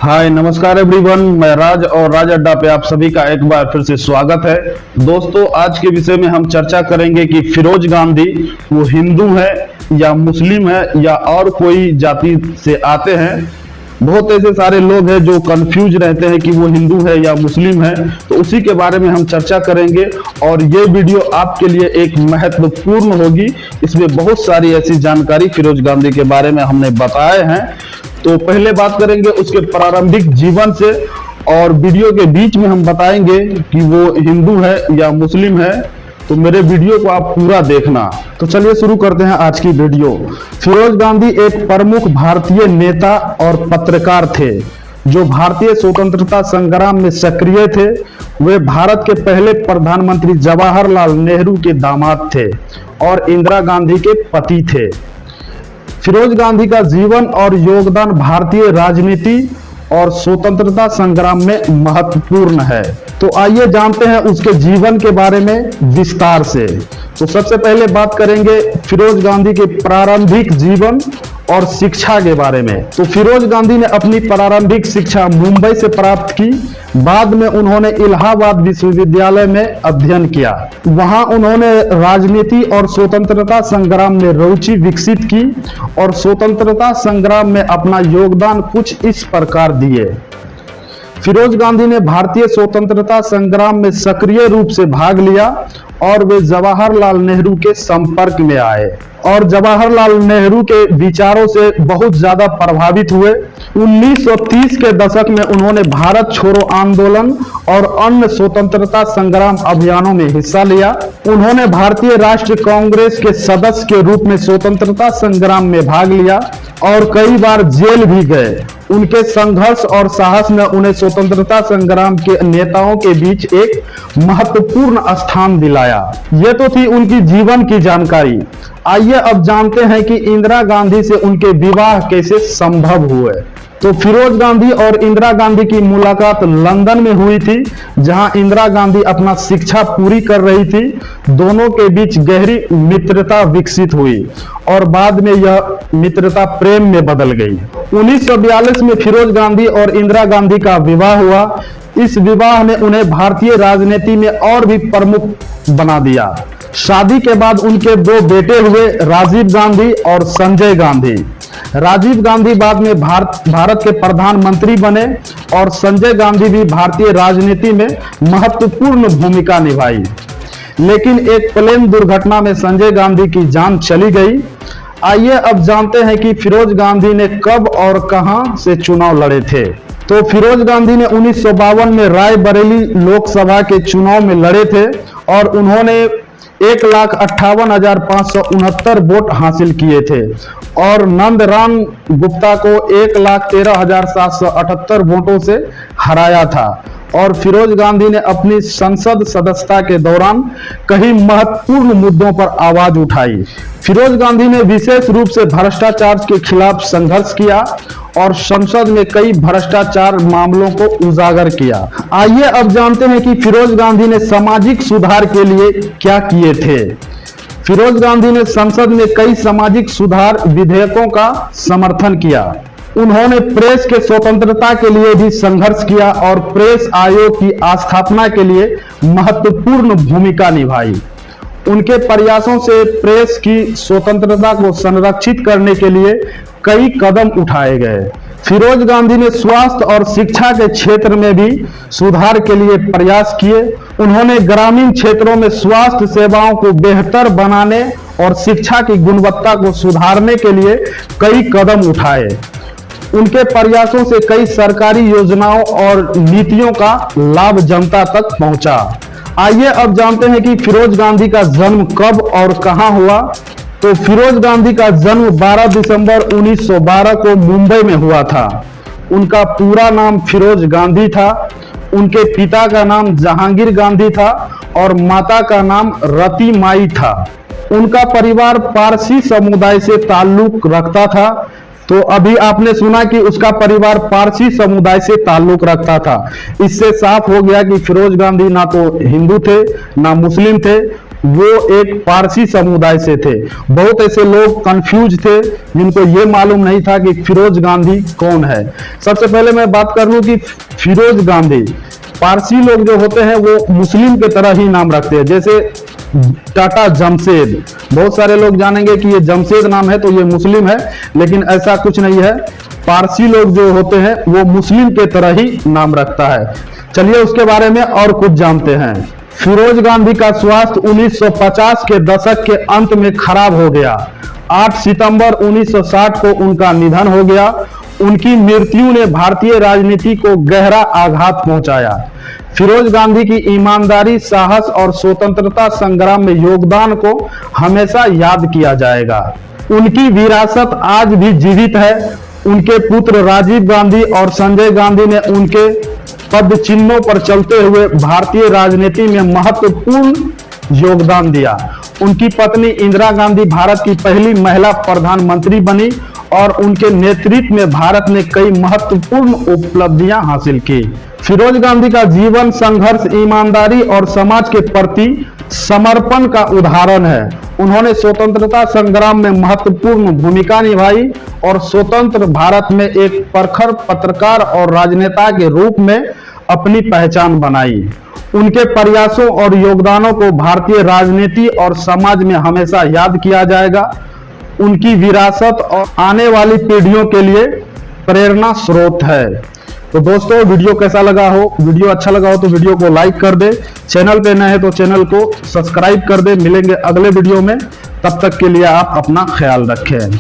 हाय नमस्कार एवरीवन, मैं राज और राज अड्डा पे आप सभी का एक बार फिर से स्वागत है। दोस्तों, आज के विषय में हम चर्चा करेंगे कि फिरोज गांधी वो हिंदू है या मुस्लिम है या और कोई जाति से आते हैं। बहुत ऐसे सारे लोग हैं जो कंफ्यूज रहते हैं कि वो हिंदू है या मुस्लिम है, तो उसी के बारे में हम चर्चा करेंगे और ये वीडियो आपके लिए एक महत्वपूर्ण होगी। इसमें बहुत सारी ऐसी जानकारी फिरोज गांधी के बारे में हमने बताए हैं। तो पहले बात करेंगे उसके प्रारंभिक जीवन से और वीडियो के बीच में हम बताएंगे कि वो हिंदू है या मुस्लिम है। तो मेरे वीडियो को आप पूरा देखना। तो चलिए शुरू करते हैं आज की वीडियो। फिरोज गांधी एक प्रमुख भारतीय नेता और पत्रकार थे जो भारतीय स्वतंत्रता संग्राम में सक्रिय थे। वे भारत के पहले प्रधानमंत्री जवाहरलाल नेहरू के दामाद थे और इंदिरा गांधी के पति थे। फिरोज गांधी का जीवन और योगदान भारतीय राजनीति और स्वतंत्रता संग्राम में महत्वपूर्ण है। तो आइए जानते हैं उसके जीवन के बारे में विस्तार से। तो सबसे पहले बात करेंगे फिरोज गांधी के प्रारंभिक जीवन और शिक्षा के बारे में। तो फिरोज गांधी ने अपनी प्रारंभिक शिक्षा मुंबई से प्राप्त की। बाद में उन्होंने इलाहाबाद विश्वविद्यालय में अध्ययन किया। वहां उन्होंने राजनीति और स्वतंत्रता संग्राम में रुचि विकसित की और स्वतंत्रता संग्राम में अपना योगदान कुछ इस प्रकार दिए। फिरोज गांधी ने भारतीय स्वतंत्रता संग्राम में सक्रिय रूप से भाग लिया और वे जवाहरलाल नेहरू के संपर्क में आए और जवाहरलाल नेहरू के विचारों से बहुत ज्यादा प्रभावित हुए। 1930 के दशक में उन्होंने भारत छोड़ो आंदोलन और अन्य स्वतंत्रता संग्राम अभियानों में हिस्सा लिया। उन्होंने भारतीय राष्ट्रीय कांग्रेस के सदस्य के रूप में स्वतंत्रता संग्राम में भाग लिया और कई बार जेल भी गए। उनके संघर्ष और साहस ने उन्हें स्वतंत्रता संग्राम के नेताओं के बीच एक महत्वपूर्ण स्थान दिलाया। यह तो थी उनकी जीवन की जानकारी। आइए अब जानते हैं कि इंदिरा गांधी से उनके विवाह कैसे संभव हुए। तो फिरोज गांधी और इंदिरा गांधी की मुलाकात लंदन में हुई थी, जहां इंदिरा गांधी अपना शिक्षा पूरी कर रही थी। दोनों के बीच गहरी मित्रता विकसित हुई और बाद में यह मित्रता प्रेम में बदल गई। 1942 में फिरोज गांधी और इंदिरा गांधी का विवाह हुआ। इस विवाह ने उन्हें भारतीय राजनीति में और भी प्रमुख बना दिया। शादी के बाद उनके दो बेटे हुए, राजीव गांधी और संजय गांधी। राजीव गांधी बाद में भारत के प्रधानमंत्री बने और संजय गांधी भी भारतीय राजनीति में महत्वपूर्ण भूमिका निभाई। लेकिन एक प्लेन दुर्घटना में संजय गांधी की जान चली गई। आइए अब जानते हैं कि फिरोज गांधी ने कब और कहां से चुनाव लड़े थे। तो फिरोज गांधी ने 1952 में रायबरेली लोकसभा के चुनाव में लड़े थे और उन्होंने 1,58,569 वोट हासिल किए थे और नंदराम गुप्ता को 1,13,778 वोटों से हराया था। और फिरोज गांधी ने अपनी संसद सदस्यता के दौरान कई महत्वपूर्ण मुद्दों पर आवाज उठाई। फिरोज गांधी ने विशेष रूप से भ्रष्टाचार के खिलाफ संघर्ष किया और संसद में कई भ्रष्टाचार मामलों को उजागर किया। आइए अब जानते हैं कि फिरोज गांधी ने सामाजिक सुधार के लिए क्या किए थे। फिरोज गांधी ने संसद में कई सामाजिक सुधार विधेयकों का समर्थन किया। उन्होंने प्रेस के स्वतंत्रता के लिए भी संघर्ष किया और प्रेस आयोग की स्थापना के लिए महत्वपूर्ण भूमिका निभाई। उनके प्रयासों से प्रेस की स्वतंत्रता को संरक्षित करने के लिए कई कदम उठाए गए। फिरोज गांधी ने स्वास्थ्य और शिक्षा के क्षेत्र में भी सुधार के लिए प्रयास किए। उन्होंने ग्रामीण क्षेत्रों में स्वास्थ्य सेवाओं को बेहतर बनाने और शिक्षा की गुणवत्ता को सुधारने के लिए कई कदम उठाए। उनके प्रयासों से कई सरकारी योजनाओं और नीतियों का लाभ जनता तक पहुंचा। आइए अब जानते हैं कि फिरोज गांधी का जन्म कब और कहां हुआ। तो फिरोज गांधी का जन्म 12 दिसंबर 1912 को मुंबई में हुआ था। उनका पूरा नाम फिरोज गांधी था। उनके पिता का नाम जहांगीर गांधी था और माता का नाम रति माई था। उनका परिवार पारसी समुदाय से ताल्लुक रखता था। तो अभी आपने सुना कि उसका परिवार पारसी समुदाय से ताल्लुक रखता था। इससे साफ हो गया कि फिरोज गांधी ना तो हिंदू थे ना मुस्लिम थे, वो एक पारसी समुदाय से थे। बहुत ऐसे लोग कंफ्यूज थे जिनको ये मालूम नहीं था कि फिरोज गांधी कौन है। सबसे पहले मैं बात कर लूं कि फिरोज गांधी, पारसी लोग जो होते हैं वो मुस्लिम के तरह ही नाम रखते हैं। जैसे टाटा जमशेद, बहुत सारे लोग जानेंगे कि ये जमशेद नाम है तो ये मुस्लिम है, लेकिन ऐसा कुछ नहीं है। पारसी लोग जो होते हैं वो मुस्लिम के तरह ही नाम रखता है। चलिए उसके बारे में और कुछ जानते हैं। फिरोज गांधी का स्वास्थ्य 1950 के दशक के अंत में खराब हो गया। 8 सितंबर 1960 को उनका निधन हो गया। उनकी मृत्यु ने भारतीय राजनीति को गहरा आघात पहुंचाया। फिरोज गांधी की ईमानदारी, साहस और स्वतंत्रता संग्राम में योगदान को हमेशा याद किया जाएगा। उनकी विरासत आज भी जीवित है। उनके पुत्र राजीव गांधी और संजय गांधी ने उनके पद चिन्हों पर चलते हुए भारतीय राजनीति में महत्वपूर्ण योगदान दिया। उनकी पत्नी इंदिरा गांधी भारत की पहली महिला प्रधानमंत्री बनी और उनके नेतृत्व में भारत ने कई महत्वपूर्ण उपलब्धियां हासिल की। फिरोज गांधी का जीवन संघर्ष, ईमानदारी और समाज के प्रति समर्पण का उदाहरण है। उन्होंने स्वतंत्रता संग्राम में महत्वपूर्ण भूमिका निभाई और स्वतंत्र भारत में एक प्रखर पत्रकार और राजनेता के रूप में अपनी पहचान बनाई। उनके प्रयासों और योगदानों को भारतीय राजनीति और समाज में हमेशा याद किया जाएगा। उनकी विरासत और आने वाली पीढ़ियों के लिए प्रेरणा स्रोत है। तो दोस्तों, वीडियो कैसा लगा हो? वीडियो अच्छा लगा हो तो वीडियो को लाइक कर दे। चैनल पे नए हैं तो चैनल को सब्सक्राइब कर दे। मिलेंगे अगले वीडियो में, तब तक के लिए आप अपना ख्याल रखें।